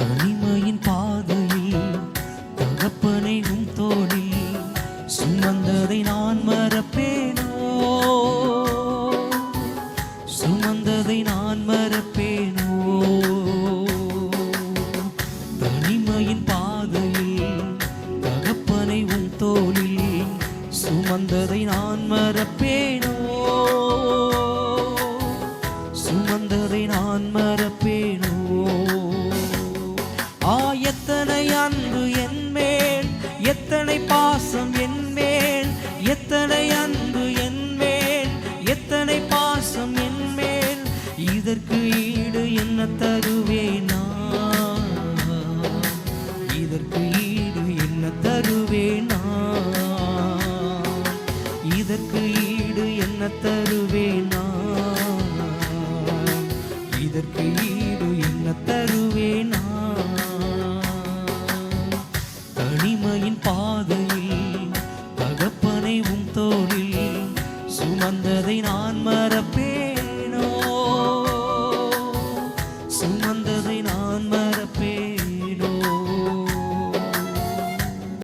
தனிமையின் பாதையில் தகப்பனை உம் தோளில் சுமந்ததை நான் மறப்பேனோ, சுமந்ததை நான் மறப்பேனோ. தனிமையின் பாதையில் தகப்பனை உம் தோளில் சுமந்ததை நான் மறப்பேனோ, சுமந்ததை நான் மறப்பேனோ. எத்தனை அன்பு என் மேல், எத்தனை பாசம் என் மேல், எத்தனை அன்பு என் மேல், எத்தனை பாசம் என் மேல். இதற்கு ஈடு என்ன தருவேனா, இதற்கு ஈடு என்ன தருவேனா, இதற்கு ஈடு என்ன தருவேனா, இதற்கு ஈடு என்ன தருவேனா. தனிமையின் பாதையில் தகப்பனை உம் தோளில் சுமந்ததை நான் மறப்பேனோ, சுமந்ததை நான் மறப்பேன்.